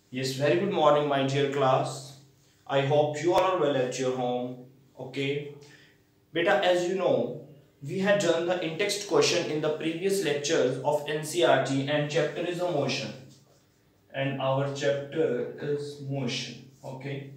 Yes, very good morning, my dear class. I hope you all are well at your home. Okay. Beta, as you know, we had done the in-text question in the previous lectures of NCRT and chapter is a motion. And our chapter is motion. Okay.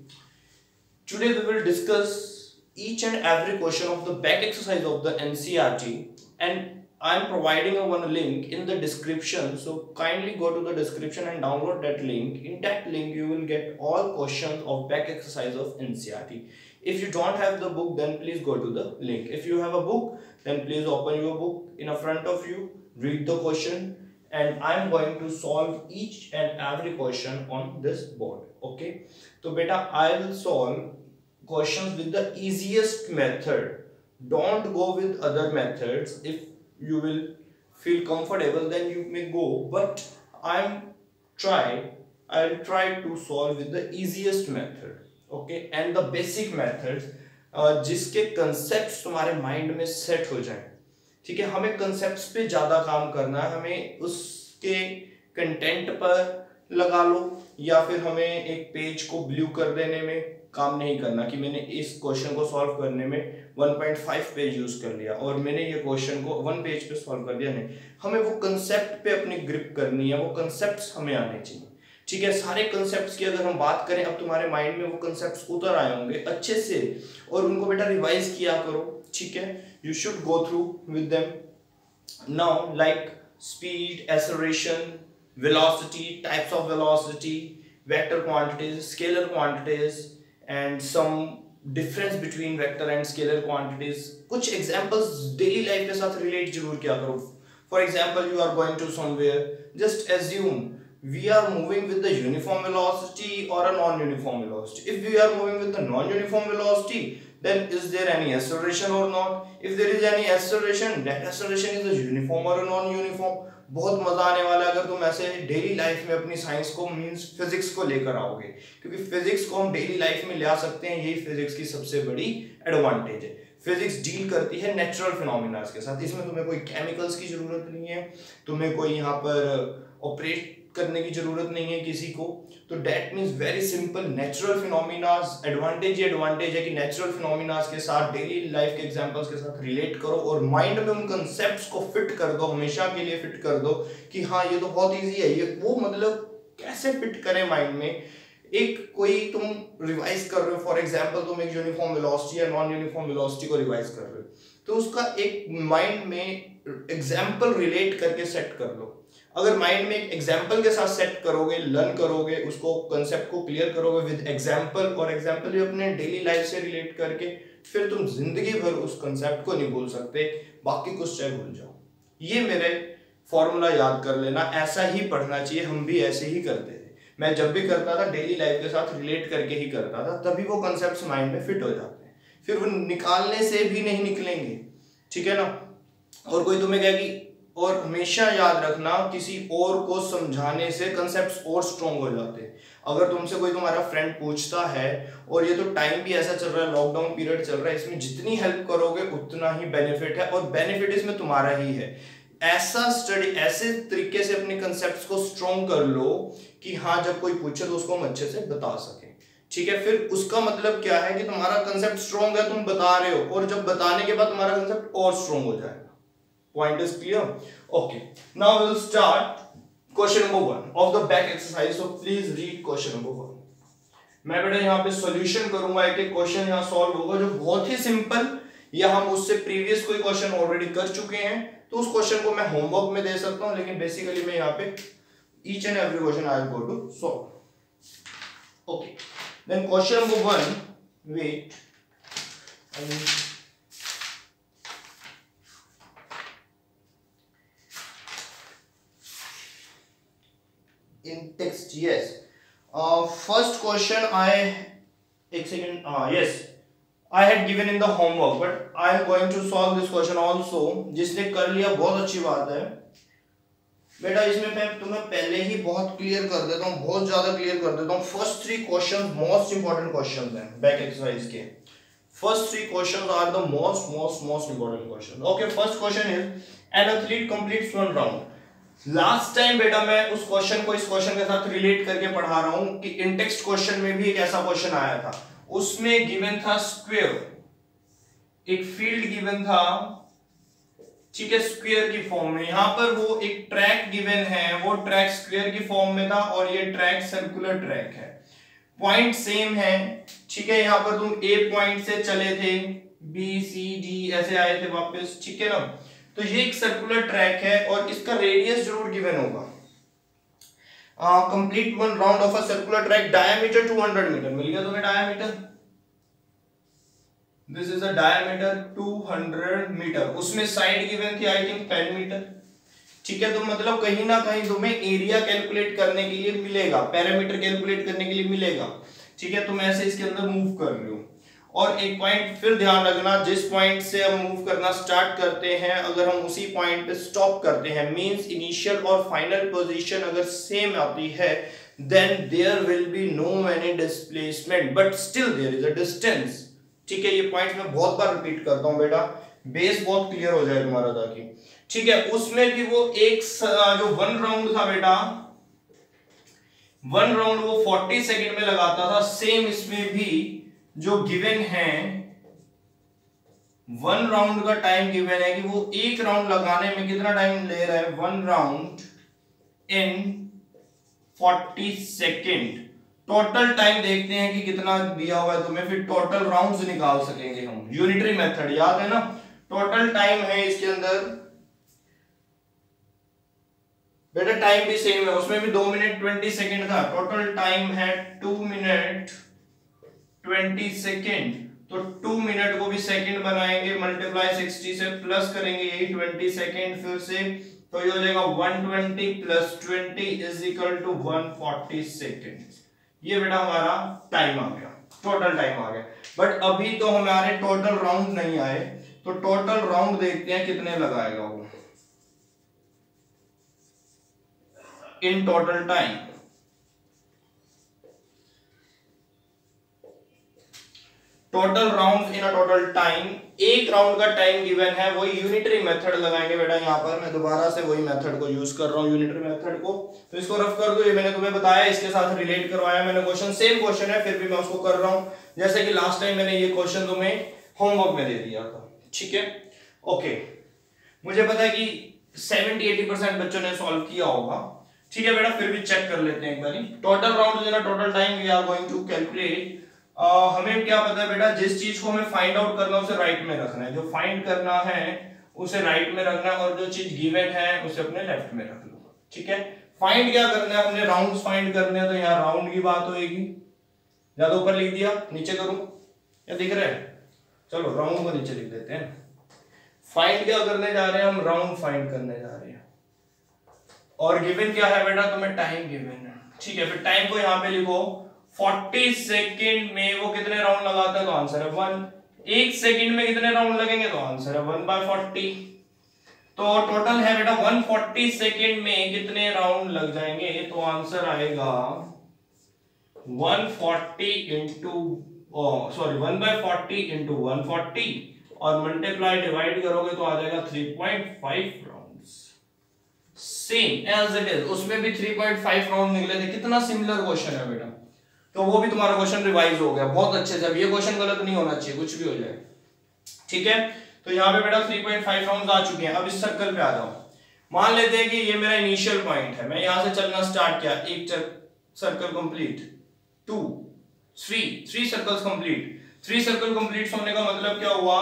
Today we will discuss each and every question of the back exercise of the NCRT, and I am providing a one link in the description, so kindly go to the description and download that link. In that link you will get all questions of back exercise of NCRT. If you don't have the book, then please go to the link. If you have a book, then please open your book in front of you, read the question, and I am going to solve each and every question on this board. Okay, so beta, I will solve questions with the easiest method. Don't go with other methods. If you will feel comfortable, then you may go, but try I'll try to solve with the easiest method. Okay, and the basic methods जिसके concept तुम्हारे mind में set हो जाए. ठीक है, हमें concepts पे ज्यादा काम करना है, हमें उसके कंटेंट पर लगा लो या फिर हमें एक पेज को ब्लू कर देने में काम नहीं करना कि मैंने इस क्वेश्चन को सॉल्व करने में 1.5 पेज यूज कर लिया और मैंने ये क्वेश्चन को 1 पेज पे सॉल्व कर दिया. नहीं, हमें वो कंसेप्ट पे अपनी ग्रिप करनी है, वो कंसेप्ट्स हमें आने चाहिए. ठीक है, सारे कंसेप्ट्स की अगर हम बात करें, अब तुम्हारे माइंड में वो कंसेप्ट्स उतर आए होंगे अच्छे से और उनको बेटा रिवाइज किया करो. ठीक है, you should go through with them now, like speed, acceleration, velocity, types of velocity, vector quantities, scalar quantities, and some difference between vector and scalar quantities. कुछ examples daily life के साथ relate जरूर किया करो. For example, you are going to somewhere, just assume we are moving with the uniform velocity or a non-uniform velocity. If we are moving with the non-uniform velocity, then is there any acceleration or not? If there is any acceleration, that acceleration is a uniform or a non-uniform. बहुत मजा आने वाला है अगर तुम ऐसे daily life में अपनी साइंस को मींस फिजिक्स को लेकर आओगे, क्योंकि फिजिक्स को हम डेली लाइफ में ले आ सकते हैं. यही फिजिक्स की सबसे बड़ी एडवांटेज है. फिजिक्स डील करती है नेचुरल फिनोमिना के साथ. इसमें तुम्हें कोई केमिकल्स की जरूरत नहीं है, तुम्हें कोई यहाँ पर ऑपरेट करने की जरूरत नहीं है किसी को. तो that means very simple, natural phenomenas. Advantage he advantage है कि नेचुरल फिनोमिनास के साथ डेली लाइफ के एग्जांपल्स के साथ रिलेट करो और माइंड में उन कंसेप्ट्स को फिट कर दो, हमेशा के लिए फिट कर दो कि हाँ ये तो बहुत इजी है. ये वो मतलब कैसे फिट करें माइंड में. एक कोई तुम रिवाइज कर रहे हो, फॉर एग्जांपल तुम एक यूनिफॉर्म वेलोसिटी या नॉन यूनिफॉर्म वेलोसिटी को रिवाइज कर रहे हो, तो उसका एक माइंड में एग्जांपल रिलेट करके सेट कर लो. अगर माइंड में एक एग्जांपल के साथ सेट करोगे, लर्न करोगे, उसको कंसेप्ट को क्लियर करोगे विद एग्जांपल, और एग्जांपल भी अपने डेली लाइफ से रिलेट करके, फिर तुम जिंदगी भर उस कंसेप्ट को नहीं भूल सकते. बाकी कुछ चाहे भूल जाओ. ये मेरे फॉर्मूला याद कर लेना, ऐसा ही पढ़ना चाहिए. हम भी ऐसे ही करते थे. मैं जब भी करता था डेली लाइफ के साथ रिलेट करके ही करता था, तभी वो कंसेप्ट माइंड में फिट हो जाते हैं, फिर वो निकालने से भी नहीं निकलेंगे. ठीक है ना. और कोई तुम्हें कहेगी, और हमेशा याद रखना, किसी और को समझाने से कंसेप्ट्स और स्ट्रॉन्ग हो जाते हैं. अगर तुमसे कोई तुम्हारा फ्रेंड पूछता है, और ये तो टाइम भी ऐसा चल रहा है, लॉकडाउन पीरियड चल रहा है, इसमें जितनी हेल्प करोगे उतना ही बेनिफिट है, और बेनिफिट इसमें तुम्हारा ही है. ऐसा स्टडी, ऐसे तरीके से अपने कंसेप्ट्स को स्ट्रॉन्ग कर लो कि हाँ जब कोई पूछे तो उसको हम अच्छे से बता सके. ठीक है, फिर उसका मतलब क्या है कि तुम्हारा कंसेप्ट स्ट्रॉन्ग है, तुम बता रहे हो, और जब बताने के बाद तुम्हारा कंसेप्ट और स्ट्रॉन्ग हो जाएगा. Point is clear? Okay. Now we'll start question number 1 of the back exercise. So please read question number 1. मैं बेटा यहाँ पे सॉल्यूशन करूंगा, एक एक क्वेश्चन यहाँ सॉल्व होगा जो बहुत ही सिंपल, या हम उससे प्रीवियस कोई क्वेश्चन ऑलरेडी कर चुके हैं, तो उस क्वेश्चन को मैं होमवर्क में दे सकता हूँ, लेकिन बेसिकली मैं यहाँ पे each and every question I will go to solve. Okay. Then question number 1. Wait. In text, yes. First question yes, I had given in the homework, but I am going to solve this question also. जिसने कर लिया बहुत अच्छी बात है बेटा. इसमें मैं तुम्हें पहले ही बहुत क्लियर कर देता हूँ, बहुत ज्यादा क्लियर कर देता हूँ. First 3 question most important question हैं बैक एक्सरसाइज के. First 3 question are the most important question. Okay, first question is, an athlete completes 1 round. Last time बेटा मैं उस क्वेश्चन को इस क्वेश्चन के साथ रिलेट करके पढ़ा रहा हूं कि इन टेक्स्ट क्वेश्चन में भी एक ऐसा क्वेश्चन आया था, उसमें गिवन था स्क्वायर, एक फील्ड गिवन था, ठीक है, स्क्वायर की फॉर्म में। यहां पर वो एक ट्रैक गिवन है, वो ट्रैक स्क्वायर की फॉर्म में था और ये ट्रैक सर्कुलर ट्रैक है, पॉइंट सेम है, ठीक है। यहां पर तुम ए पॉइंट से चले थे, बी सी डी ऐसे आए थे वापस, ठीक है ना। तो ये एक सर्कुलर ट्रैक है और इसका रेडियस जरूर गिवन होगा। Complete one round of a circular track, diameter 200 metre, मिल गया तुम्हें diameter, this is a diameter 200 metre. उसमें साइड गिवन थी आई थिंक 10 मीटर, ठीक है। तो मतलब कहीं ना कहीं तुम्हें एरिया कैलकुलेट करने के लिए मिलेगा, पैरामीटर कैलकुलेट करने के लिए मिलेगा, ठीक है। तुम ऐसे इसके अंदर मूव कर रहे हो। और एक पॉइंट फिर ध्यान रखना, जिस पॉइंट से हम मूव करना स्टार्ट करते हैं, अगर हम उसी पॉइंट पे स्टॉप करते हैं, मींस इनिशियल और फाइनल पोजीशन अगर सेम आती है, then there will be no any displacement but still there is a distance, ठीक है। ये पॉइंट मैं बहुत बार रिपीट करता हूं बेटा, बेस बहुत क्लियर हो जाए तुम्हारा ताकि, ठीक है। उसमें भी वो एक जो वन राउंड था बेटा, वन राउंड वो 40 सेकंड में लगाता था, सेम इसमें भी जो गिवन है वन राउंड का टाइम गिवन है कि वो एक राउंड लगाने में कितना टाइम ले रहा है, one round in 40 second. Total time देखते हैं कि कितना दिया हुआ है तुम्हें, फिर टोटल राउंड्स निकाल सकेंगे हम, यूनिटरी मेथड याद है ना। टोटल टाइम है इसके अंदर बेटा, टाइम भी सेम है, उसमें भी 2 मिनट 20 सेकेंड था, टोटल टाइम है 2 मिनट 20 सेकेंड। तो 2 मिनट को भी सेकेंड बनाएंगे, मल्टीप्लाई 60 से प्लस करेंगे यही 20 सेकेंड फिर से, तो ये हो जाएगा 120 plus 20 is equal to 140 second. ये बेटा हमारा टाइम आ गया, टोटल टाइम आ गया। बट अभी तो हमारे टोटल राउंड नहीं आए, तो टोटल राउंड देखते हैं कितने लगाएगा वो in total time. Total round in a total time, एक राउंड का टाइम गिवन है, वही यूनिटरी मेथड लगाएंगे बेटा। यहाँ पर मैं दोबारा से वही मेथड को यूज कर रहा हूँ, यूनिटरी मेथड को, तो इसको रफ कर दो। ये मैंने तुम्हें बताया, इसके साथ रिलेट करवाया मैंने क्वेश्चन, सेम क्वेश्चन है फिर भी मैं उसको कर रहा हूँ, जैसे कि लास्ट टाइम मैंने ये क्वेश्चन तुम्हें होमवर्क में दे दिया था, ठीक है। ओके, मुझे पता है कि 70-80% बच्चों ने सॉल्व किया होगा, ठीक है बेटा, फिर भी चेक कर लेते हैं एक बार। Total round is total time we are going to calculate. हमें क्या पता है बेटा, जिस चीज को हमें फाइंड आउट करना है उसे राइट में रखना है, जो फाइंड करना है उसे राइट में रखना है, और जो चीज गिवन है उसे अपने लेफ्ट में रख लो, ठीक है। फाइंड क्या करना है, अपने राउंड्स फाइंड करने हैं, तो यहाँ राउंड की बात होगी, ज्यादा ऊपर लिख दिया, नीचे करूं या दिख रहा है, चलो राउंड को नीचे लिख देते हैं। फाइंड क्या करने जा रहे हैं हम, राउंड फाइंड करने जा रहे हैं, और गिवन क्या है बेटा, तुम्हें टाइम गिवन है, ठीक है। फिर टाइम को यहाँ पे लिखो, 40 सेकेंड में वो कितने राउंड लगाता है, तो आंसर है 1। एक सेकेंड में कितने राउंड लगेंगे, तो आंसर है 1/40। तो टोटल है बेटा 140 सेकेंड में कितने राउंड लग जाएंगे, तो आंसर आएगा 140 इंटू 1/40 इंटू 140, और मल्टीप्लाई डिवाइड करोगे तो आ जाएगा 3.5 rounds, same as it is. उसमें भी 3.5 राउंड निकले थे, कितना सिमिलर क्वेश्चन है बेटा, तो वो भी तुम्हारा क्वेश्चन रिवाइज हो गया बहुत अच्छे से। अब ये क्वेश्चन गलत नहीं होना चाहिए, कुछ भी हो जाए, ठीक है। तो यहाँ पे बेटा 3.5 राउंड्स आ चुके हैं। अब इस सर्कल पे आ जाओ, मान लेते हैं कि ये मेरा इनिशियल पॉइंट है, मैं यहां से चलना स्टार्ट किया, एक circle complete, 2 3 circles complete. 3 circle complete होने का मतलब क्या हुआ,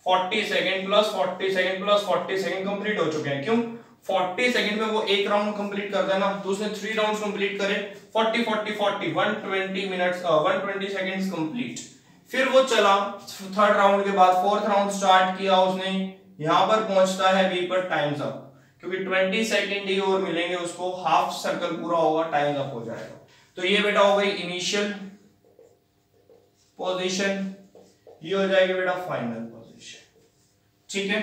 40 second plus 40 second plus 40 second complete हो चुके हैं। क्यों, 40 सेकंड में वो एक राउंड कंप्लीट करता है ना, तो उसने 3 राउंड्स कंप्लीट करे, 40 40 40 120 मिनट्स 120 सेकंड्स कंप्लीट। फिर वो चला थर्ड राउंड के बाद, फोर्थ राउंड स्टार्ट किया उसने, यहां पर पहुंचता है बी पर, टाइम्स अप, क्योंकि 20 सेकंड ही और मिलेंगे उसको, हाफ सर्कल पूरा होगा, टाइम अप हो जाएगा। तो ये बेटा हो गई इनिशियल पोजीशन, ये हो जाएगी बेटा फाइनल पोजीशन, ठीक है।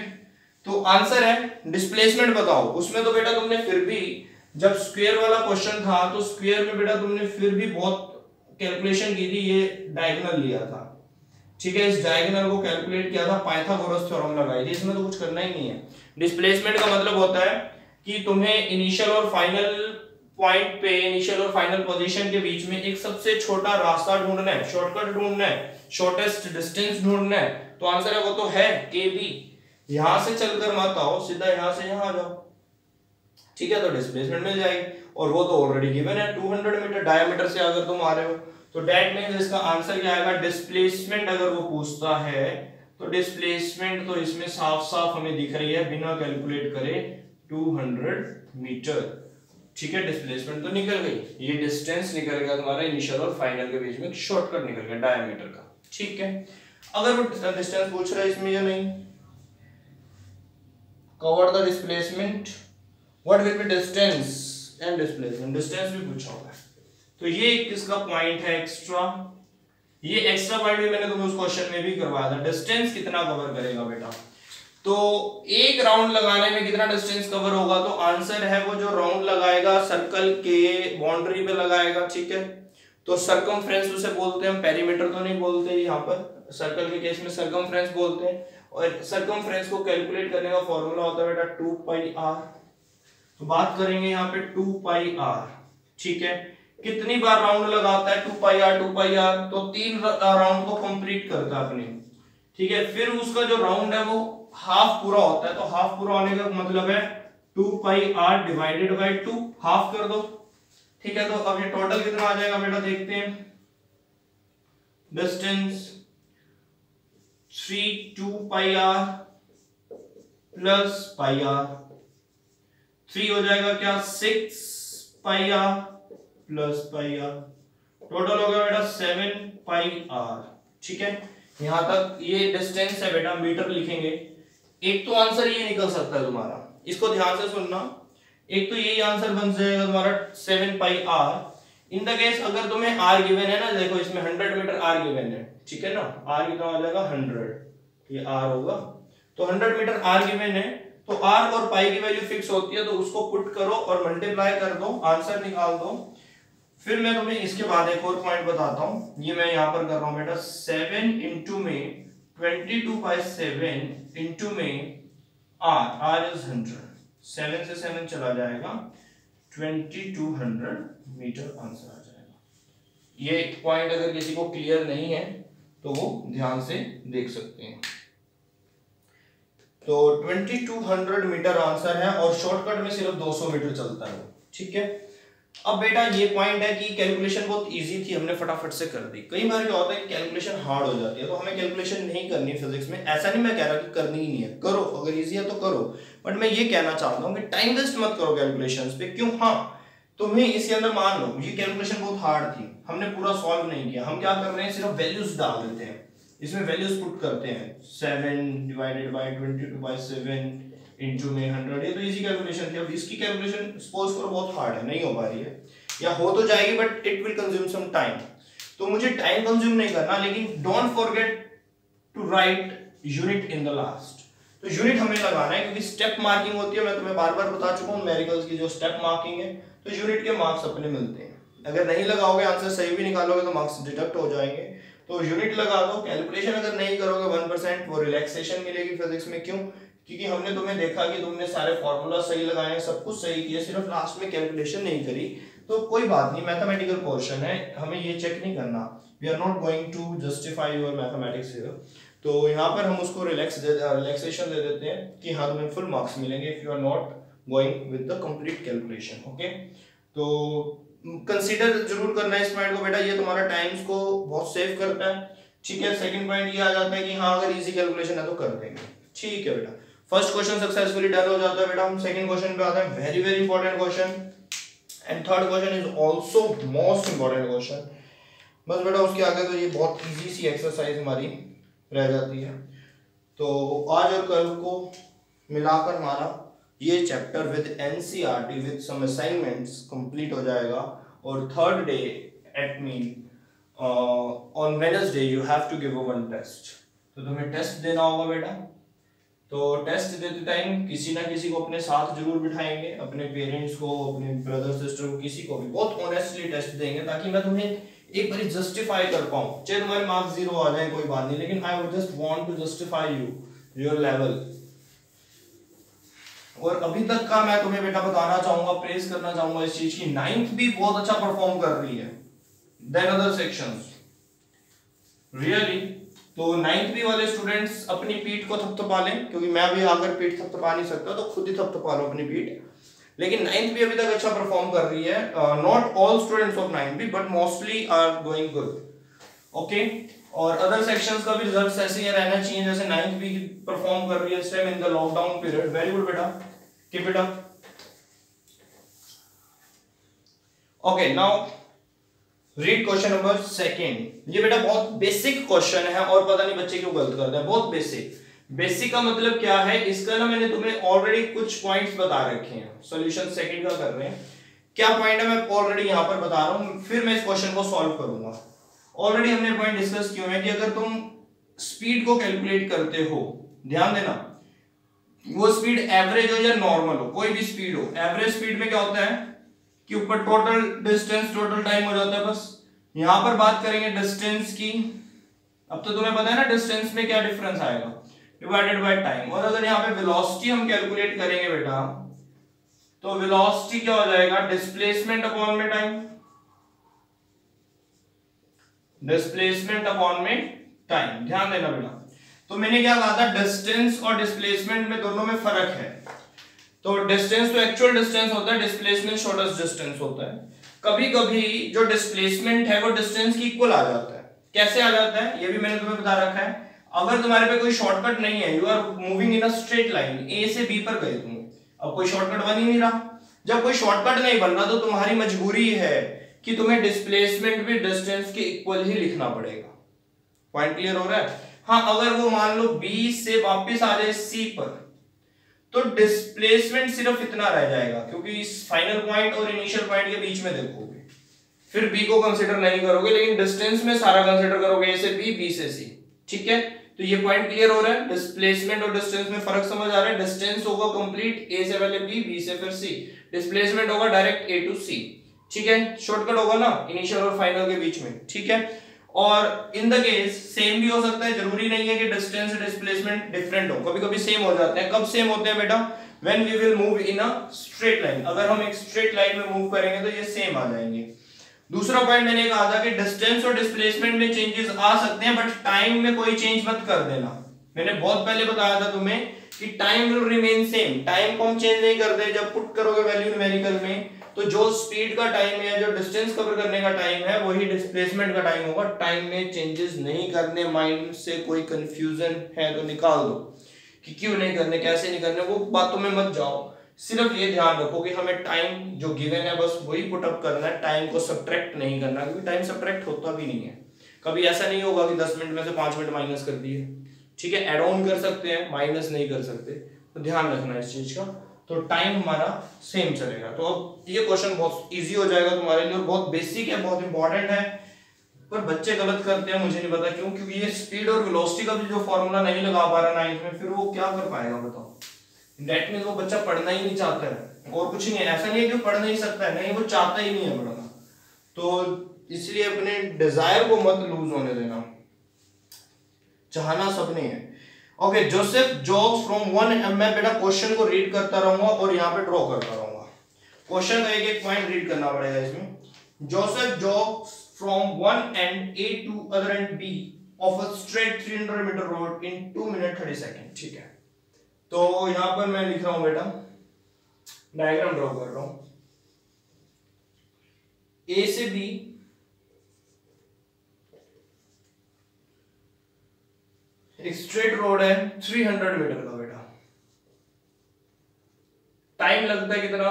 तो आंसर है डिस्प्लेसमेंट बताओ। उसमें तो बेटा तुमने फिर भी, जब स्क्वायर वाला क्वेश्चन था तो स्क्वायर में बेटा तुमने फिर भी बहुत कैलकुलेशन की थी, ये डायगोनल लिया था, ठीक है। इस डायगोनल को कैलकुलेट किया था, पाइथागोरस थ्योरम लगाई थी, इसमें तो कुछ करना ही नहीं है। डिस्प्लेसमेंट का मतलब होता है कि तुम्हें इनिशियल और फाइनल पॉइंट पे, इनिशियल और फाइनल पोजीशन के बीच में एक सबसे छोटा रास्ता ढूंढना है, शॉर्टकट ढूंढना है, शॉर्टेस्ट डिस्टेंस ढूंढना है। तो आंसर है वो तो है ए बी। यहां से चलकर मत आओ, सीधा यहां से यहां आ जाओ, ठीक है। तो डिस्प्लेसमेंट मिल जाएगी और वो तो ऑलरेडी गिवन है 200 मीटर डायमीटर से अगर तुम आ रहे हो। तो दैट मींस इसका आंसर क्या आएगा, डिस्प्लेसमेंट अगर वो पूछता है तो डिस्प्लेसमेंट तो इसमें साफ साफ हमें दिख रही है बिना कैलकुलेट करे 200 मीटर, ठीक है। डिस्प्लेसमेंट तो निकल गई, ये डिस्टेंस निकल गया तुम्हारा इनिशियल और फाइनल के बीच में, शॉर्टकट निकल गया डायमीटर का, ठीक है। अगर वो डिस्टेंस पूछ रहा है इसमें या नहीं, cover the displacement, what will be distance and displacement, distance भी पूछा होगा। तो ये किसका पॉइंट है एक्स्ट्रा, ये एक्स्ट्रा पॉइंट भी मैंने तुम्हें उस क्वेश्चन में भी करवाया था। डिस्टेंस कितना कवर करेगा बेटा, तो एक राउंड लगाने में कितना डिस्टेंस कवर होगा, तो आंसर है वो जो राउंड लगाएगा सर्कल के बाउंड्री पे लगाएगा, ठीक है। तो सरकमफ्रेंस उसे बोलते हैं, पेरीमीटर तो नहीं बोलते, यहाँ पर सर्कल के केस में सरकमफ्रेंस बोलते हैं। और सरकमफ्रेंस को कैलकुलेट करने का फॉर्मूला होता है बेटा 2 पाई आर। तो बात करेंगे यहाँ पे 2 पाई आर, ठीक है। कितनी बार राउंड लगाता है 2 पाई आर, 2 पाई आर, तो 3 राउंड को कंप्लीट करता है अपने, ठीक है। फिर उसका जो राउंड है वो हाफ पूरा होता है, तो हाफ पूरा होने का मतलब है 2 pi are divided by 2, half कर दो, ठीक है। तो अब ये टोटल कितना आ जाएगा बेटा, देखते हैं। Distance 2 pi r plus pi r, 3 हो जाएगा क्या 6 pi r plus pi r, total हो गया बेटा 7 पाई आर, ठीक है। यहां तक ये डिस्टेंस है बेटा, मीटर लिखेंगे। एक तो आंसर ये निकल सकता है तुम्हारा, इसको ध्यान से सुनना। एक तो यही आंसर बन जाएगा तुम्हारा 7 पाई आर। इन द केस अगर तुम्हें आर गिवन है ना, देखो इसमें 100 मीटर आर गिवन है, ठीक है ना। आर कितना आ जाएगा 100, ये आर होगा। तो 100 मीटर आर गिवन है, तो आर और पाई की वैल्यू फिक्स होती है, तो उसको पुट करो और मल्टीप्लाई कर दो, आंसर निकाल दो। फिर मैं तुम्हें इसके बाद एक और पॉइंट बताता हूं, ये मैं यहां पर कर रहा हूं बेटा 7 इंटू में 22/7 इंटू में आर इज 100, 7 से 7 चला जाएगा 2200 मीटर आंसर आ जाएगा। ये पॉइंट अगर किसी को क्लियर नहीं है तो वो ध्यान से देख सकते हैं। तो 2200 मीटर आंसर है और शॉर्टकट में सिर्फ 200 मीटर चलता है, ठीक है। अब बेटा ये पॉइंट है कि कैलकुलेशन बहुत इजी थी, हमने फटाफट से कर दी। कई बार क्या होता है कि कैलकुलेशन हार्ड हो जाती है, तो हमें कैलकुलेशन नहीं करनी फिजिक्स में। ऐसा नहीं मैं कह रहा कि करनी ही नहीं है, करो, अगर इजी है तो करो, बट मैं ये कहना चाहता हूँ कि टाइम वेस्ट मत करो कैलकुलेशंस पे। क्यों, हाँ तुम्हें इसके अंदर मान लो ये कैलकुलेशन बहुत हार्ड थी, हमने पूरा सॉल्व नहीं किया, हम क्या कर रहे हैं सिर्फ वैल्यूज डाल देते हैं, इसमें वैल्यूज पुट करते हैं 7 डिवाइडेड बाय 22/7 इंटू में 100। ये तो इजी कैलकुलेशन थी। अब इसकी कैलकुलेशन सपोज करो बहुत हार्ड है, नहीं हो पा रही है, या हो तो जाएगी but it will consume some time. तो मुझे टाइम कंज्यूम नहीं करना, लेकिन don't forget to write unit in the last. तो यूनिट हमें लगाना है, क्योंकि स्टेप मार्किंग होती है, मैं तुम्हें बार बार बता चुका हूँ न्यूमेरिकल्स की जो स्टेप मार्किंग है, तो यूनिट के मार्क्स अपने मिलते हैं। अगर नहीं लगाओगे, आंसर सही भी निकालोगे तो मार्क्स डिडक्ट हो जाएंगे। तो यूनिट लगा दो। कैलकुलेशन अगर नहीं करोगे 1% वो रिलैक्सेशन मिलेगी फिजिक्स में। क्यों, क्योंकि हमने तुम्हें देखा कि तुमने सारे फॉर्मूला सही लगाए हैं, सब कुछ सही किया, सिर्फ लास्ट में कैलकुलेशन नहीं करी। तो कोई बात नहीं, मैथमेटिकल पोर्शन है, हमें ये चेक नहीं करना। We are not going to justify your mathematics here. तो यहाँ पर हम उसको रिलैक्सेशन दे देते हैं कि हाँ तुम्हें फुल मार्क्स मिलेंगे if you are not going with the complete calculation. Okay, तो कंसीडर जरूर करना है इस पॉइंट को बेटा, ये तुम्हारा टाइम्स को बहुत सेव करता है, ठीक है। सेकंड पॉइंट ये आ जाता है कि हाँ अगर इजी कैलकुलेशन है तो कर देंगे, ठीक है बेटा। फर्स्ट क्वेश्चन सक्सेसफुली डन हो जाता है बेटा। हम सेकंड क्वेश्चन पे आते हैं, very very important question, and third question is also most important question. बस बेटा उसके आगे तो ये बहुत इजी सी एक्सरसाइज हमारी रह जाती है। तो आज और कल को मिलाकर हमारा ये chapter with NCERT with some assignments complete हो जाएगा। और third day at mean on Wednesday you have to give one test. तो तुम्हें टेस्ट देना होगा बेटा। तो टेस्ट देते टाइम किसी ना किसी को अपने साथ जरूर बिठाएंगे, अपने पेरेंट्स को, अपने ब्रदर सिस्टर को, किसी को भी बहुत ऑनेस्टली टेस्ट देंगे, ताकि मैं तुम्हें एक बार जस्टिफाई कर पाऊं। चाहे तुम्हारे मार्क्स 0 आ जाए कोई बात नहीं, लेकिन I would just want to justify you your level. और अभी तक का मैं तुम्हें बेटा बताना चाहूंगा, प्रेज करना चाहूंगा इस चीज की, 9th भी बहुत अच्छा परफॉर्म कर रही है देन अदर सेक्शंस रियली। तो 9th भी वाले स्टूडेंट्स अपनी पीठ को थपथपा लें, क्योंकि मैं भी आकर पीठ थपथपा नहीं सकता, तो खुद ही थपथपा लो अपनी पीठ। लेकिन 9th भी अभी तक अच्छा परफॉर्म कर रही है, not all students of 9th भी, but mostly are going good. Okay, और अदर सेक्शंस का भी रिजल्ट्स ऐसे ही रहना चाहिए जैसे 9th भी परफॉर्म कर रही है इस time in the lockdown period. Very good बेटा, keep it up. Okay, now read question number second. ये बेटा बहुत बेसिक क्वेश्चन है और पता नहीं बच्चे क्यों गलत करते हैं। बहुत बेसिक, बेसिक का मतलब क्या है, इसका ना मैंने तुम्हें ऑलरेडी कुछ पॉइंट्स बता रखे हैं। सॉल्यूशन सेकंड का कर रहे हैं, क्या पॉइंट है मैं ऑलरेडी यहां पर बता रहा हूं, फिर मैं इस क्वेश्चन को सॉल्व करूंगा। ऑलरेडी हमने पॉइंट डिस्कस किए हैं कि अगर तुम स्पीड को कैलकुलेट करते हो, ध्यान देना, वो स्पीड एवरेज हो या नॉर्मल हो, कोई भी स्पीड हो, एवरेज स्पीड में क्या होता है कि ऊपर टोटल डिस्टेंस टोटल टाइम हो जाता है बस। यहां पर बात करेंगे डिस्टेंस की, अब तो तुम्हें पता है ना डिस्टेंस में क्या डिफरेंस आएगा, डिवाइडेड बाय टाइम। और अगर यहां पे वेलोसिटी हम कैलकुलेट करेंगे बेटा, तो वेलोसिटी क्या हो जाएगा, डिस्प्लेसमेंट अपॉन में टाइम, डिस्प्लेसमेंट अपॉन में टाइम। ध्यान देना बेटा, तो मैंने क्या कहा था, डिस्टेंस और डिस्प्लेसमेंट में दोनों में फर्क है। तो डिस्टेंस तो एक्चुअल डिस्टेंस होता है, डिस्प्लेसमेंट शॉर्टेस्ट डिस्टेंस होता है। कभी कभी जो डिस्प्लेसमेंट है वो डिस्टेंस की इक्वल आ जाता है। कैसे आ जाता है ये भी मैंने तुम्हें बता रखा है। अगर तुम्हारे पे कोई शॉर्टकट नहीं है, you are moving in a straight line, A से बी पर गए तुम, अब कोई शॉर्टकट बन ही नहीं रहा। जब कोई शॉर्टकट नहीं बन रहा तो तुम्हारी मजबूरी है कि तुम्हें डिस्प्लेसमेंट भी डिस्टेंस के इक्वल ही लिखना पड़ेगा। पॉइंट क्लियर हो रहा है? हाँ, अगर वो मान लो बी से वापस आ जाए सी पर, तो डिस्प्लेसमेंट सिर्फ इतना रह जाएगा, क्योंकि इस फाइनल पॉइंट और इनिशियल पॉइंट के बीच में देखोगे, फिर बी को कंसीडर नहीं करोगे, लेकिन डिस्टेंस में सारा कंसीडर करोगे, ए से बी, बी से सी। ठीक है, तो ये पॉइंट क्लियर हो रहा है, डिस्प्लेसमेंट और डिस्टेंस में फर्क समझ आ रहा है। डिस्टेंस होगा कंप्लीट, ए से पहले बी, बी से फिर सी, डिस्प्लेसमेंट होगा डायरेक्ट ए टू सी। ठीक है, शॉर्टकट होगा ना इनिशियल और फाइनल के बीच में। ठीक है, और इन द केस सेम भी हो सकता है, जरूरी नहीं है कि डिस्टेंस डिस्प्लेसमेंट डिफरेंट हो, कभी कभी सेम हो जाते हैं। कब सेम होते हैं बेटा, when we will move in a straight line, अगर हम एक स्ट्रेट लाइन में मूव करेंगे तो ये सेम आ जाएंगे। दूसरा पॉइंट मैंने कहा था कि डिस्टेंस और डिस्प्लेसमेंट में चेंजेस आ सकते हैं, बट टाइम में कोई चेंज मत कर देना। मैंने बहुत पहले बताया था तुम्हें कि time will remain same, time को हम चेंज नहीं करते। जब पुट करोगे वैल्यू न्यूमेरिकल में, तो जो स्पीड का टाइम है, जो डिस्टेंस कवर करने का टाइम है, वही डिस्प्लेसमेंट का टाइम होगा। टाइम में चेंजेस नहीं करने। माइंड से कोई कंफ्यूजन है तो निकाल दो कि क्यों नहीं करने, कैसे नहीं करने, वो बातों में मत जाओ। सिर्फ ये ध्यान रखो कि हमें टाइम जो गिवन है बस वही पुट अप करना है, टाइम को सब्ट्रैक्ट नहीं करना, क्योंकि टाइम सब्ट्रैक्ट होता भी नहीं है। कभी ऐसा नहीं होगा कि 10 मिनट में से 5 मिनट माइनस कर दिए। ठीक है, एड ऑन कर सकते हैं, माइनस नहीं कर सकते, तो ध्यान रखना इस चीज का। तो टाइम हमारा सेम चलेगा। तो अब ये क्वेश्चन बहुत इजी हो जाएगा तुम्हारे लिए, और बहुत बेसिक है, बहुत इंपॉर्टेंट है, पर बच्चे गलत करते हैं, मुझे नहीं पता क्यों, क्योंकि ये स्पीड और वेलोसिटी का भी जो फॉर्मूला नहीं लगा पा रहा 9th में, फिर वो क्या कर पाएगा बताओ। दैट मींस वो बच्चा पढ़ना ही नहीं चाहता है, और कुछ नहीं है। ऐसा नहीं है कि पढ़ नहीं सकता है, नहीं, वो चाहता ही नहीं है पढ़ना। तो इसलिए अपने डिजायर को मत लूज होने देना, चाहना सबने है। ओके, जोसेफ जॉग्स फ्रॉम 1 मैं बेटा क्वेश्चन को रीड करता रहूंगा और यहाँ पे ड्रॉ करता रहूंगा। क्वेश्चन का एक एक पॉइंट रीड करना पड़ेगा इसमें। Joseph जॉग्स from 1 end A to other end B of a straight 300 meter road in 2 minutes 30 seconds। ठीक है, तो यहां पर मैं लिख रहा हूं बेटा, डायग्राम ड्रॉ कर रहा हूं। ए से बी एक स्ट्रेट रोड है 300 मीटर का बेटा। टाइम लगता है कितना,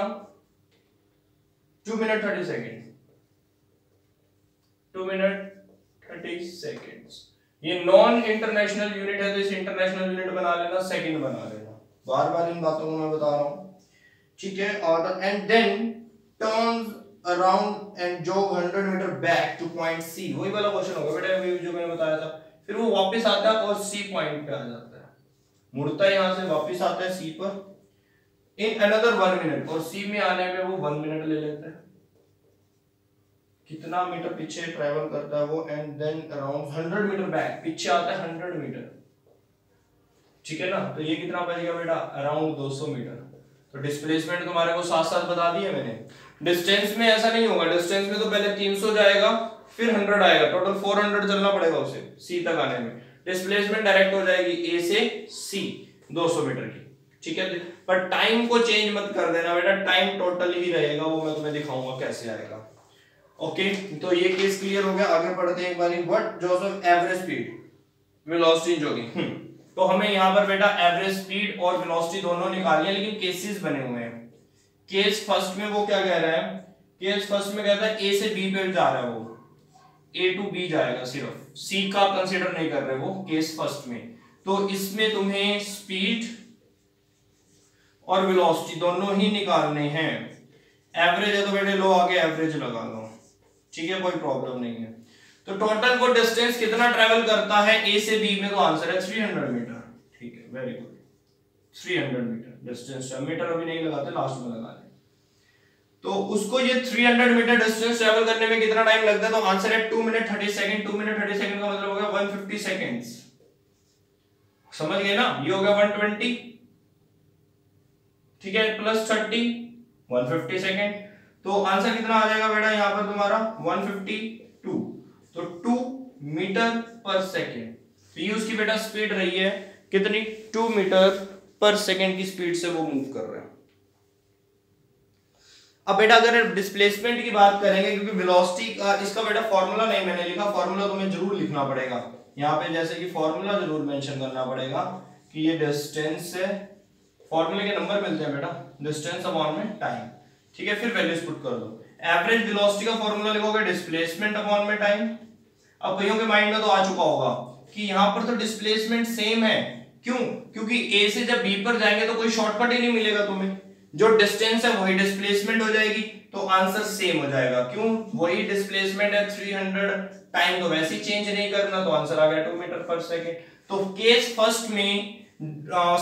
2 minutes 30 seconds, 2 minutes 30 seconds। ये नॉन इंटरनेशनल यूनिट है, तो इसे इंटरनेशनल यूनिट बना लेना, सेकंड बना लेना। बार बार इन बातों को मैं बता रहा हूं। ठीक है, और and then turns around and jog 100 metre back to point C. वही वाला क्वेश्चन होगा बेटा जो मैंने बताया था। फिर वो वापस आता है और सी पॉइंट पे आ जाता है, मुड़ता है यहां से, वापस आता है सी पर इन अनदर 1 minute, और सी में आने में वो 1 minute ले लेता है। कितना मीटर पीछे ट्रेवल करता है वो, and then around 100 metre back, पीछे आता है 100 मीटर। ठीक है ना, तो ये कितना बचेगा बेटा, अराउंड 200 मीटर। तो डिस्प्लेसमेंट तुम्हारे को साथ साथ बता दिया मैंने। डिस्टेंस में ऐसा नहीं होगा, डिस्टेंस में तो पहले 300 जाएगा फिर 100 आएगा, टोटल 400 चलना पड़ेगा उसे सी तक आने में। डिस्प्लेसमेंट डायरेक्ट हो जाएगी ए से सी 200 मीटर की, ठीक है। पर टाइम को चेंज मत कर देना बेटा, टाइम टोटल ही रहेगा, वो मैं तुम्हें दिखाऊंगा कैसे आएगा। ओके, तो ये केस क्लियर हो गया। आगे बढ़ते हैं एक बार। What Joseph average speed velocity jogging. तो हमें यहाँ पर बेटा एवरेज स्पीड और वेलोसिटी दोनों निकालनी है, लेकिन केसेस बने हुए हैं। केस फर्स्ट में वो क्या कह रहा है, केस फर्स्ट में कहता है ए से बी पे जा रहा है, वो ए टू बी जाएगा, सिर्फ सी का कंसीडर नहीं कर रहे वो केस फर्स्ट में। तो इसमें तुम्हें स्पीड और वेलोसिटी दोनों ही निकालने हैं। एवरेज है तो बेटे लो आगे एवरेज लगा लो, ठीक है, कोई प्रॉब्लम नहीं है। तो टोटल वो डिस्टेंस कितना ट्रेवल करता है ए से बी में, तो आंसर है 300 मीटर, ठीक है, very good. 300 metre distance, metre अभी नहीं लगाते, लास्ट में लगा लें। तो उसको ये 300 मीटर डिस्टेंस ट्रेवल करने में कितना टाइम लगता है, तो आंसर है 2 मिनट 30 सेकंड। 2 मिनट 30 सेकंड का मतलब हो गया 150 सेकंड्स, समझ गए ना। ये हो गया 120, ठीक है, प्लस 30 150 सेकंड। तो आंसर कितना आ जाएगा बेटा यहाँ पर तुम्हारा 152, तो 2 मीटर पर सेकंड। तो ये उसकी बेटा स्पीड रही है कितनी, 2 मीटर पर सेकंड की स्पीड से वो मूव कर रहे हैं। अब बेटा अगर डिस्प्लेसमेंट की बात करेंगे, क्योंकि वेलोसिटी का इसका बेटा फॉर्मूला नहीं मैंने लिखा, फॉर्मूला तुम्हें जरूर लिखना पड़ेगा यहाँ पे, जैसे कि फॉर्मूला जरूर मेंशन करना पड़ेगा कि ये डिस्टेंस है, फॉर्मूले के नंबर मिलते हैं बेटा, डिस्टेंस अपॉन में टाइम, ठीक है, फिर वैल्यूज पुट कर दो। एवरेज वेलोसिटी का फॉर्मूला लिखोगे डिस्प्लेसमेंट अपॉन में टाइम। अब कईयों के माइंड में तो आ चुका होगा कि यहाँ पर तो डिस्प्लेसमेंट सेम है, क्यों, क्योंकि ए से जब बी पर जाएंगे तो कोई शॉर्टकट ही नहीं मिलेगा तुम्हें, जो डिस्टेंस है वही डिस्प्लेसमेंट हो जाएगी, तो आंसर सेम हो जाएगा। क्यों, वही डिस्प्लेसमेंट है 300, टाइम तो वैसे ही चेंज नहीं करना, तो आंसर आ गया 2 मीटर पर सेकेंड। तो केस फर्स्ट में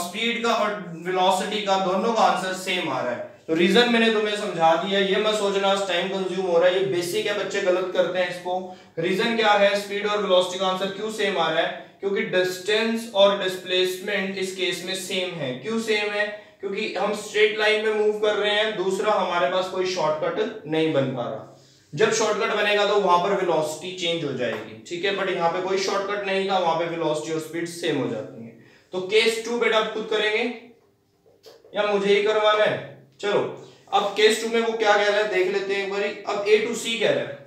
स्पीड का और वेलोसिटी का दोनों का आंसर सेम आ रहा है। तो रीजन मैंने तुम्हें समझा दिया, ये मत सोचना टाइम कंज्यूम हो रहा है, ये बेसिक है, बच्चे गलत करते हैं इसको। रीजन क्या है, स्पीड और वेलोसिटी का आंसर क्यों सेम आ रहा है, क्योंकि डिस्टेंस और डिस्प्लेसमेंट इस केस में सेम है। क्यों सेम है, क्योंकि हम स्ट्रेट लाइन में मूव कर रहे हैं, दूसरा हमारे पास कोई शॉर्टकट नहीं बन पा रहा। जब शॉर्टकट बनेगा तो वहां पर वेलोसिटी चेंज हो जाएगी, ठीक है, बट यहाँ पे कोई शॉर्टकट नहीं था, वहां पे वेलोसिटी और स्पीड सेम हो जाती है। तो केस 2 बेटा आप खुद करेंगे या मुझे ही करवाना है, चलो अब केस 2 में वो क्या कह रहा है देख लेते हैं एक बारी। अब ए टू सी कह रहा है,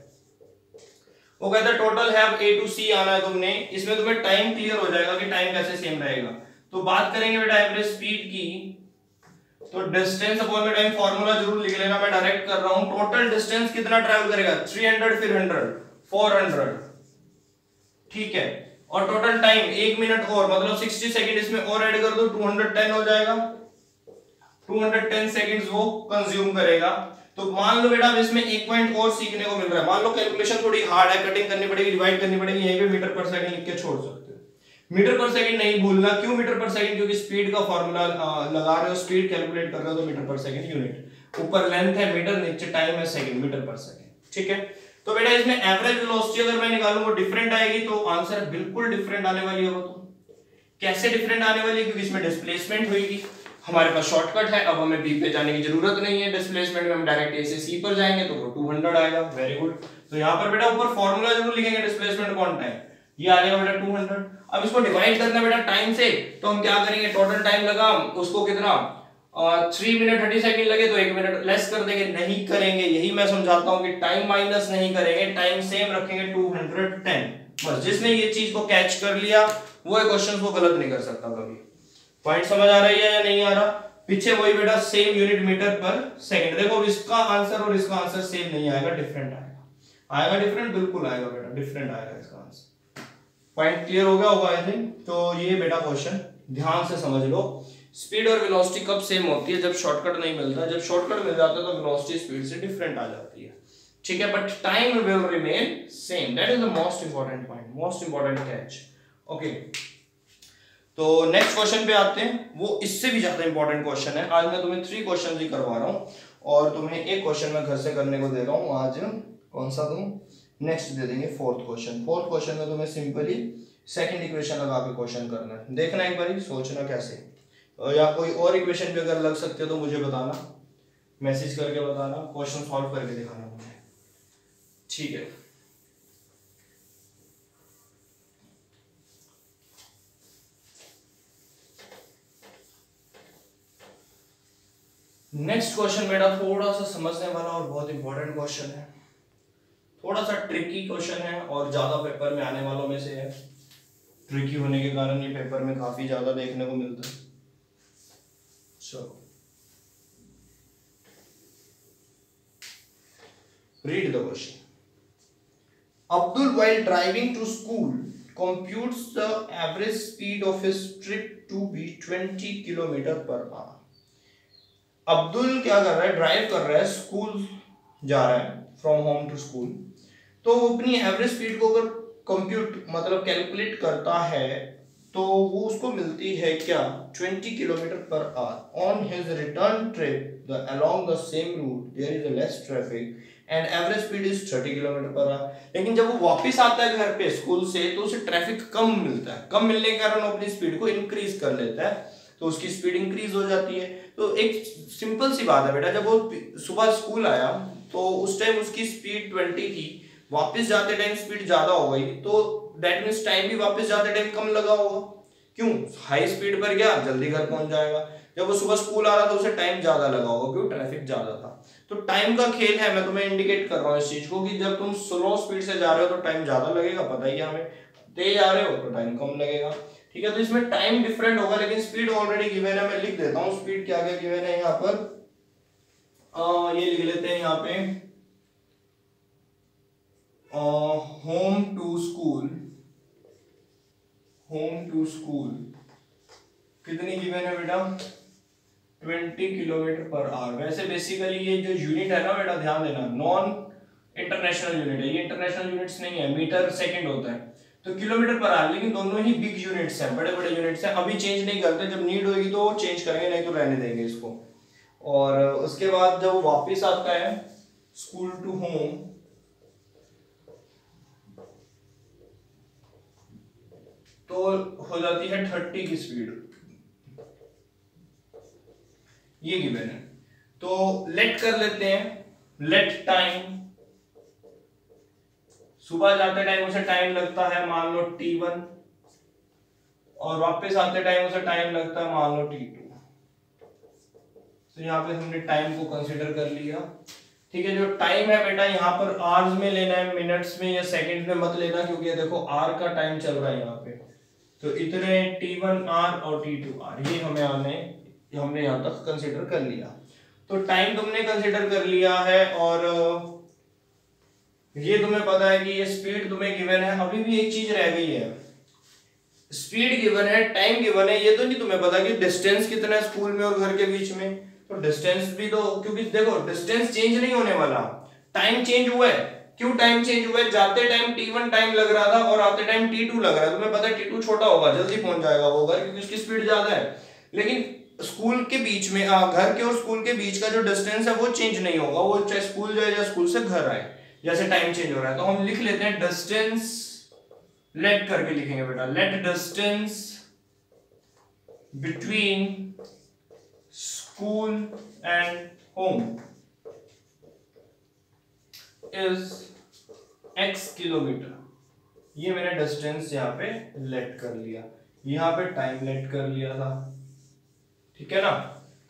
वो कहता है टोटल है, अब ए टू सी आना है तुमने, इसमें तुम्हें टाइम क्लियर हो जाएगा कि टाइम कैसे सेम रहेगा। तो बात करेंगे बेटा एवरेज स्पीड की, तो डिस्टेंस अपॉन में टाइम फॉर्मूला जरूर लिख लेना, मैं डायरेक्ट कर रहा हूं। टोटल डिस्टेंस कितना ट्रैवल करेगा, 300 फिर 100 400, ठीक है, और टोटल टाइम 1 मिनट और, मतलब 60 सेकंड इसमें और ऐड कर दो, 210 हो जाएगा, 210 सेकंड्स वो कंज्यूम करेगा। तो मान लो बेटा इसमें एक पॉइंट और सीखने को मिल रहा है, मान लो कैलकुलेशन थोड़ी हार्ड है, कटिंग करनी पड़ेगी, डिवाइड करनी पड़ेगी, यहीं पे मीटर पर सेकंड लिख के छोड़ सकते हो। मीटर पर सेकंड नहीं भूलना, क्यों मीटर पर सेकंड, क्योंकि स्पीड का फॉर्मूला लगा रहे हो, स्पीड कैलकुलेट कर रहे हो तो मीटर पर सेकंड यूनिट, ऊपर लेंथ है मीटर, नीचे टाइम है सेकंड, मीटर पर सेकंड, ठीक है। तो बेटा इसमें एवरेज वेलोसिटी अगर मैं निकालूं वो डिफरेंट आएगी, तो आंसर बिल्कुल डिफरेंट आने वाली है। वो तो कैसे डिफरेंट आने वाली है, क्योंकि इसमें डिस्प्लेसमेंट होगी, हमारे पास शॉर्टकट है, अब हमें बी पे जाने की जरूरत नहीं है, डिस्प्लेसमेंट में हम डायरेक्ट ए से सी पर जाएंगे तो वो 200 आएगा, वेरी गुड। तो यहाँ पर बेटा ऊपर फॉर्मूला जरूर लिखेंगे, डिस्प्लेसमेंट अपॉन टाइम, ये आ जाएगा बेटा 200। अब इसको डिवाइड करना बेटा टाइम से, तो हम क्या करेंगे, टोटल टाइम लगा उसको कितना 3 मिनट 30 सेकंड लगे, तो 1 मिनट लेस कर देंगे, नहीं करेंगे, यही मैं समझाता हूं कि टाइम माइनस नहीं करेंगे, टाइम सेम रखेंगे 210। बस जिसने ये चीज को कैच कर लिया वो क्वेश्चन को गलत नहीं कर सकता कभी। पॉइंट समझ आ रही है या नहीं आ रहा, पीछे वही बेटा सेम यूनिट मीटर पर सेकंड। देखो इसका आंसर और इसका आंसर सेम नहीं आएगा, डिफरेंट आएगा, आएगा डिफरेंट, बिल्कुल आएगा बेटा, डिफरेंट आएगा इसका आंसर। पॉइंट क्लियर हो गया होगा आई थिंक। तो ये बेटा क्वेश्चन ध्यान से समझ लो, स्पीड और वेलोसिटी कब सेम होती है, जब शॉर्टकट नहीं मिलता, जब शॉर्टकट मिल जाता है तो वेलोसिटी स्पीड से डिफरेंट आ जाती है, ठीक है, but time will remain same, that is the most important point, most important catch. Okay, तो नेक्स्ट क्वेश्चन पे आते हैं, वो इससे भी ज्यादा इंपॉर्टेंट क्वेश्चन है। आज मैं तुम्हें 3 क्वेश्चन ही करवा रहा हूँ और तुम्हें एक क्वेश्चन मैं घर से करने को दे रहा हूँ आज। कौन सा दूं, नेक्स्ट दे देंगे 4th क्वेश्चन। 4th क्वेश्चन में तुम्हें सिंपली सेकंड इक्वेशन लगा के क्वेश्चन करना है, देखना एक बार सोचना कैसे। या कोई और इक्वेशन भी अगर लग सकते हो तो मुझे बताना, मैसेज करके बताना, क्वेश्चन सॉल्व करके दिखाना मुझे, ठीक है। नेक्स्ट क्वेश्चन बेटा थोड़ा सा समझने वाला और बहुत इंपॉर्टेंट क्वेश्चन है, थोड़ा सा ट्रिकी क्वेश्चन है और ज्यादा पेपर में आने वालों में से है। ट्रिकी होने के कारण ये पेपर में काफी ज्यादा देखने को मिलता है। चलो read the question. Abdul, while driving to school, computes the average speed of his trip to be 20 kilometre per our. Abdul क्या कर रहा है, ड्राइव कर रहा है, स्कूल जा रहा है, फ्रॉम होम टू स्कूल, तो वो अपनी एवरेज स्पीड को अगर कंप्यूट मतलब कैलकुलेट करता है तो वो उसको मिलती है क्या, 20 kilometre per hour. On his return trip along the same route there is less traffic and average speed is 30 kilometre per hour. लेकिन जब वो वापस आता है घर पे स्कूल से तो उसे ट्रैफिक कम मिलता है, कम मिलने के कारण वो अपनी स्पीड को इंक्रीज कर लेता है, तो उसकी स्पीड इंक्रीज हो जाती है। तो एक सिंपल सी बात है बेटा, जब वो सुबह स्कूल आया तो उस टाइम उसकी स्पीड 20 थी, वापस जाते टाइम स्पीड ज्यादा हो गई, तो दैट मींस टाइम भी वापस जाते टाइम कम लगा होगा। क्यों, हाई स्पीड पर गया, जल्दी घर पहुंच जाएगा। जब वो सुबह स्कूल आ रहा था उसे टाइम ज्यादा लगा होगा, क्यों, ट्रैफिक ज्यादा था। तो टाइम का खेल है, मैं तुम्हें इंडिकेट कर रहा हूँ इस चीज को कि जब तुम स्लो स्पीड से जा रहे हो तो टाइम ज्यादा लगेगा, पता ही है हमें, तेज आ रहे हो तो टाइम कम लगेगा, ठीक है। तो इसमें टाइम डिफरेंट होगा लेकिन स्पीड ऑलरेडी गिवन है, मैं लिख देता हूँ स्पीड क्या क्या गिवन है यहाँ पर। ये लिख लेते हैं यहाँ पे, home to school, home to school कितनी गिवन है बेटा, 20 किलोमीटर पर आवर। वैसे बेसिकली ये जो यूनिट है ना बेटा, ध्यान देना, नॉन इंटरनेशनल यूनिट है, ये इंटरनेशनल यूनिट्स नहीं है, मीटर सेकंड होता है, तो किलोमीटर पर आवर, लेकिन दोनों ही बिग यूनिट्स हैं, बड़े बड़े यूनिट्स हैं। अभी चेंज नहीं करते, जब नीड होगी तो चेंज करेंगे, नहीं तो रहने देंगे इसको। और उसके बाद जब वापस आता है स्कूल टू होम तो हो जाती है 30 की स्पीड, ये गिवन है। तो लेट कर लेते हैं, लेट टाइम, सुबह जाते टाइम उसे टाइम लगता है मान लो t1 और वापस आते टाइम उसे टाइम लगता है मान लो t2। तो यहाँ पे हमने टाइम को कंसीडर कर लिया, ठीक है। जो टाइम है बेटा यहाँ पर आवर्स में लेना है, मिनट्स में या सेकंड में मत लेना, क्योंकि देखो आर का टाइम चल रहा है यहाँ पे, तो इतने t1 आर और t2 आर, ये हमने यहाँ तक कंसीडर कर लिया। तो टाइम तुमने कंसीडर कर लिया है और ये तुम्हें पता है कि ये स्पीड तुम्हें गिवन है। अभी भी एक चीज रह गई है, स्पीड गिवन है, टाइम गिवन है, ये तो नहीं तुम्हें पता कि डिस्टेंस कितना है स्कूल में और घर के बीच में। तो डिस्टेंस भी तो, क्योंकि देखो डिस्टेंस चेंज नहीं होने वाला, टाइम चेंज हुआ है। क्यों टाइम चेंज हुआ है, जाते टाइम t1 टाइम लग रहा था और आते टाइम t2 लग रहा है। तुम्हें पता है t2 छोटा होगा, जल्दी पहुंच जाएगा वो घर, क्योंकि उसकी स्पीड ज्यादा है। लेकिन स्कूल के बीच में घर के और स्कूल के बीच का जो डिस्टेंस है वो चेंज नहीं होगा, वो चाहे स्कूल जाए या स्कूल से घर आए, जैसे टाइम चेंज हो रहा है। तो हम लिख लेते हैं डिस्टेंस, लेट करके लिखेंगे बेटा, let distance between school and home is x kilometre. ये मैंने डिस्टेंस यहाँ पे लेट कर लिया, यहाँ पे टाइम लेट कर लिया था, ठीक है ना।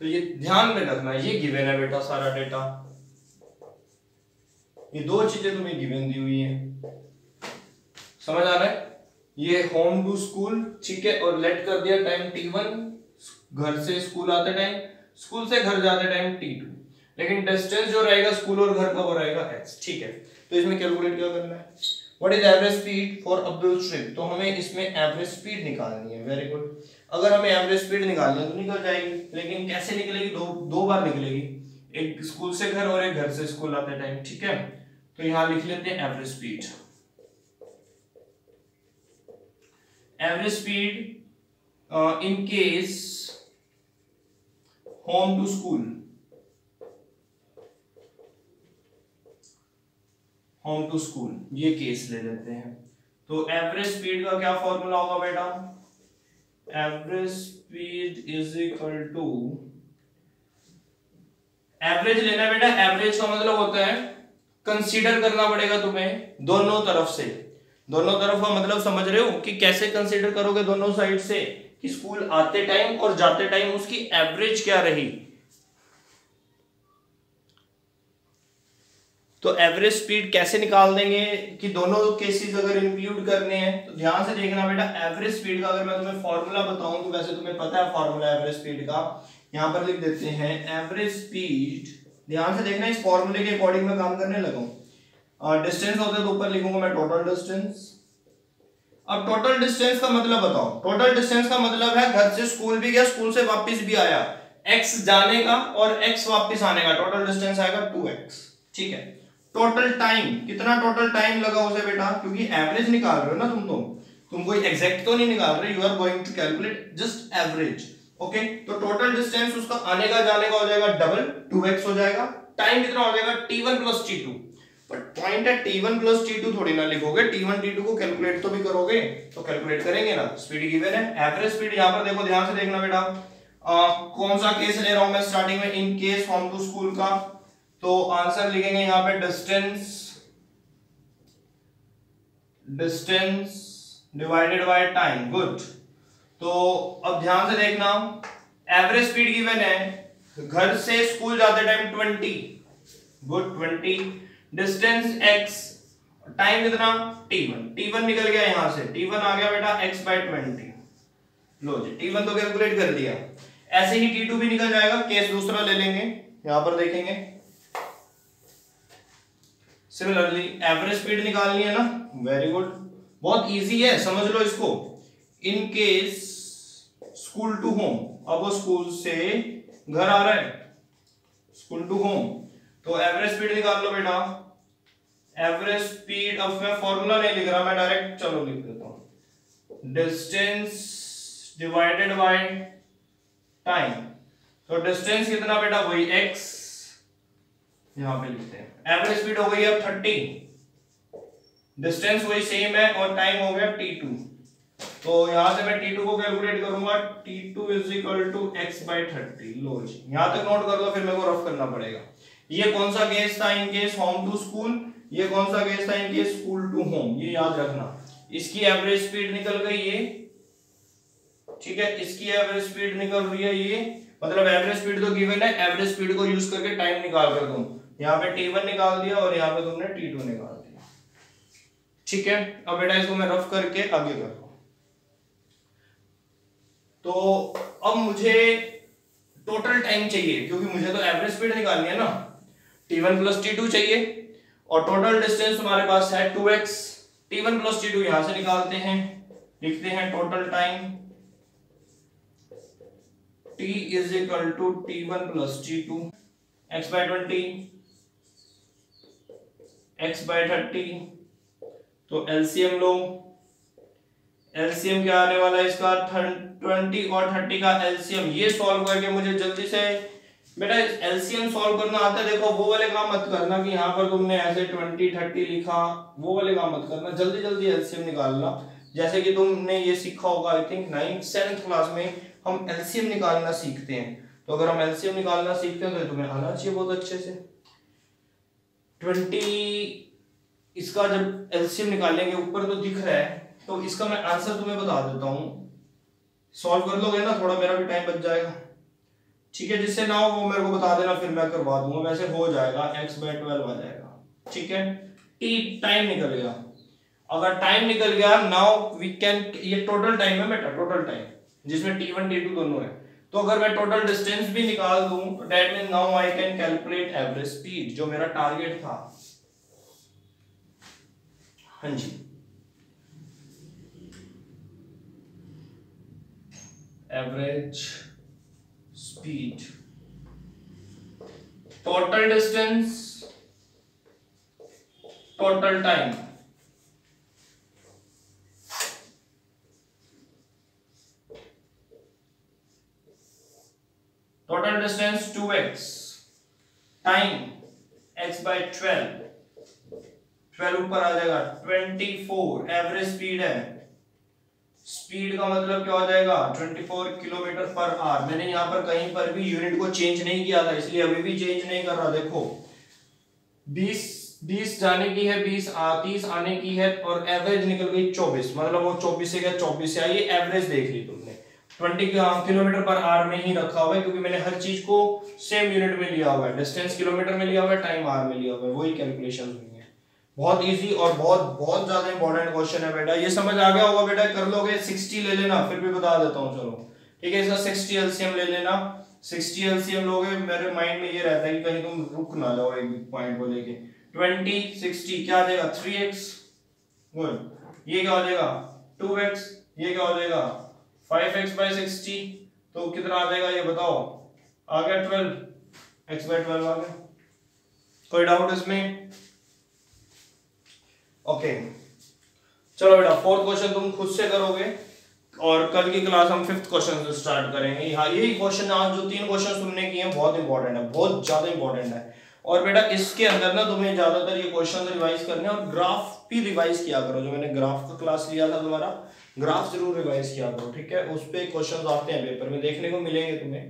तो ये ध्यान में रखना, ये गिवन है बेटा सारा डेटा, ये दो चीजें तुम्हें गिवन दी हुई है, समझ आ रहा है। ये होम टू स्कूल, ठीक है, और लेट कर दिया टाइम t1, घर से स्कूल आते टाइम, स्कूल से घर जाते टाइम t2, लेकिन डिस्टेंस जो रहेगा स्कूल और घर का वो रहेगा x, ठीक है। तो इसमें कैलकुलेट क्या करना है, what is average speed for Abdul trip, तो हमें इसमें एवरेज स्पीड निकालनी है। वेरी गुड, अगर हमें एवरेज स्पीड निकालनी है तो निकल जाएगी, लेकिन कैसे निकलेगी, दो बार निकलेगी, एक स्कूल से घर और एक घर से स्कूल आते टाइम, ठीक है। तो यहां लिख लेते हैं average speed, average speed in case home to school, home to school, ये केस ले लेते हैं। तो एवरेज स्पीड का क्या फॉर्मूला होगा बेटा, average speed is equal to, average लेना है बेटा, एवरेज का मतलब होता है कंसीडर करना पड़ेगा तुम्हें दोनों तरफ से। दोनों तरफ का मतलब समझ रहे हो कि कैसे कंसीडर करोगे दोनों साइड से, कि स्कूल आते टाइम और जाते टाइम उसकी एवरेज क्या रही। तो एवरेज स्पीड कैसे निकाल देंगे कि दोनों केसेस अगर इंक्लूड करने हैं तो ध्यान से देखना बेटा। एवरेज स्पीड का अगर मैं तुम्हें फॉर्मूला बताऊं तो वैसे तुम्हें पता है फॉर्मूला एवरेज स्पीड का, यहां पर लिख देते हैं एवरेज स्पीड। ध्यान से देखना, इस फॉर्मूले के अकॉर्डिंग मैं काम करने लगा हूं। डिस्टेंस होता है तो ऊपर लिखूंगा मैं टोटल डिस्टेंस। अब टोटल डिस्टेंस का मतलब बताओ। टोटल डिस्टेंस का मतलब है घर से स्कूल भी गया, स्कूल से वापस भी आया, x जाने का और x वापस आने का, टोटल डिस्टेंस आएगा 2x। ठीक है। टोटल टाइम, कितना टोटल टाइम लगा उसे बेटा, क्योंकि एवरेज निकाल रहे हो ना तुम कोई एग्जैक्ट तो नहीं निकाल रहे, you are going to calculate just average. Okay, तो टोटल डिस्टेंस उसका आने का जाने का हो जाएगा डबल, 2x हो जाएगा। टाइम कितना हो जाएगा, t1 plus t2। But point है t1 प्लस t2 थोड़ी ना लिखोगे, t1 t2 को कैलकुलेट तो भी करोगे, तो कैलकुलेट करेंगे ना। स्पीड गिवन है, एवरेज स्पीड यहां पर देखो, ध्यान से देखना बेटा। कौन सा केस ले रहा हूं मैं स्टार्टिंग में, in case home to school का। तो आंसर लिखेंगे यहां पे distance divided by time. Good. तो अब ध्यान से देखना, एवरेज स्पीड गिवन है, घर से स्कूल जाते time 20। Good, 20। Distance x, time कितना t1 निकल गया यहां से, t1 आ गया बेटा x/20। लो जी, t1 तो कैलकुलेट कर दिया। ऐसे ही t2 भी निकल जाएगा। केस दूसरा ले लेंगे, यहां पर देखेंगे। सिमिलरली एवरेज स्पीड निकालनी है ना, वेरी गुड, बहुत इजी है, समझ लो इसको। In case school to home, अब वो स्कूल से घर आ रहा है, स्कूल टू होम, तो एवरेज स्पीड निकाल लो बेटा। एवरेज स्पीड, अब मैं फॉर्मूला नहीं लिख रहा, मैं डायरेक्ट चलो लिख देता हूं, डिस्टेंस डिवाइडेड बाय टाइम। तो डिस्टेंस कितना बेटा, वही x, यहां पे लिखते हैं। एवरेज स्पीड हो गई अब 30, डिस्टेंस वही सेम है और टाइम हो गया t2। तो यहां से मैं t2 को कैलकुलेट करूंगा, t2 is equal to x/30। लो जी, यहां तक नोट कर लो, फिर मेरे को रफ करना पड़ेगा। ये कौन सा केस था, in case home to school. ये कौन सा केस था, in case school to home. ये याद रखना। इसकी एवरेज स्पीड निकल गई ये, ठीक है, इसकी एवरेज स्पीड निकल रही है ये, मतलब एवरेज स्पीड तो गिवन है, एवरेज स्पीड को यूज करके टाइम निकाल कर तुम यहाँ पे t1 निकाल दिया और यहाँ पे तुमने t2 निकाल दिया। ठीक है, अब बेटा इसको मैं रफ करके आगे कर रहा हूं। तो अब मुझे टोटल टाइम चाहिए, क्योंकि मुझे तो एवरेज स्पीड निकालनी है ना। t1 प्लस t2 चाहिए और टोटल डिस्टेंस तुम्हारे पास है 2x। t1 प्लस t2 यहां से निकालते हैं, लिखते हैं total time t is equal to t1 plus t2, x/20 x/30। तो एलसीएम लो, एलसीएम क्या आने वाला है इसका, 20 और 30 का एलसीएम। ये सॉल्व करके मुझे जल्दी से बेटा एलसीएम सॉल्व करना आता है। देखो वो वाले काम मत करना कि यहाँ पर तुमने ऐसे 20 30 लिखा, वो वाले काम मत करना, जल्दी जल्दी एलसीएम निकालना। जैसे कि तुमने ये सीखा होगा, I think 9th 7th class में हम एलसीएम निकालना सीखते हैं। तो अगर हम एलसीएम निकालना सीखते हैं तो तुम्हें आना चाहिए बहुत अच्छे से। 20 इसका जब एलसीएम निकालेंगे, ऊपर तो दिख रहा है, तो इसका मैं आंसर तुम्हें बता देता हूं। सॉल्व कर लोगे ना, थोड़ा मेरा भी टाइम बच जाएगा। ठीक है, जिससे ना हो वो मेरे को बता देना, फिर मैं करवा दूंगा। वैसे हो जाएगा, x/12 आ जाएगा। ठीक है, टी टाइम निकल गया। अगर टाइम निकल गया, नाउ वी कैन, ये टोटल टाइम है बेटा, टोटल टाइम जिसमें t1 t2 दोनों है। तो अगर मैं टोटल डिस्टेंस भी निकाल दूं तो that means now I can calculate average speed, जो मेरा टारगेट था। हाँ जी, average speed, total distance, total time. Total distance 2x, time x/12, 12 ऊपर आ जाएगा 24, एवरेज स्पीड है स्पीड का मतलब क्या हो जाएगा 24 किलोमीटर पर आवर। मैंने यहाँ पर कहीं पर भी यूनिट को चेंज नहीं किया था, इसलिए अभी भी चेंज नहीं कर रहा। देखो 20 जाने की है, 30 आने की है और एवरेज निकल गई 24, मतलब वो 24 से गया 24 से आई, एवरेज देख ली तुमने 20 किलोमीटर पर आवर में ही रखा हुआ है, क्योंकि मैंने हर चीज को सेम यूनिट में लिया हुआ है, डिस्टेंस किलोमीटर में लिया हुआ है, टाइम आवर में लिया हुआ है, वही कैलकुलेशन हुई है। बहुत इजी और बहुत बहुत ज्यादा इंपॉर्टेंट क्वेश्चन है बेटा, ये समझ आ गया होगा बेटा, कर लोगे। 60 ले लेना, फिर भी बता देता हूँ, चलो ठीक है। इसका 60 एलसीएम ले लेना, 60 एलसीएम लोगे, मेरे माइंड में ये रहता है कि कहीं तुम रुक ना जाओ एक पॉइंट को लेके। 20 60 क्या आ जाएगा 3x, गुड। ये क्या हो जाएगा 2x, ये क्या हो जाएगा 5x/60, तो कितना आ जाएगा ये बताओ, आ गया 12x/12 आ गया। कोई डाउट इसमें? ओके चलो बेटा, फोर्थ क्वेश्चन तुम खुद से करोगे और कल की क्लास हम फिफ्थ क्वेश्चन से स्टार्ट करेंगे। हाँ यही क्वेश्चन, आज जो 3 क्वेश्चन तुमने किए हैं बहुत इंपॉर्टेंट है, बहुत ज्यादा इंपॉर्टेंट है। और बेटा इसके अंदर ना तुम्हें ज्यादातर ये क्वेश्चन रिवाइज करने हैं, और ग्राफ भी रिवाइज किया करो। जो मैंने ग्राफ का क्लास लिया था तुम्हारा, ग्राफ जरूर रिवाइज किया करो, ठीक है। उस पे क्वेश्चन आते हैं पेपर में, देखने को मिलेंगे तुम्हें।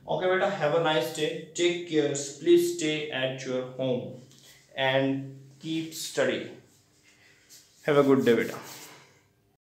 ओके बेटा, have a nice day, take care, please stay at your home and keep study. Have a good day बेटा।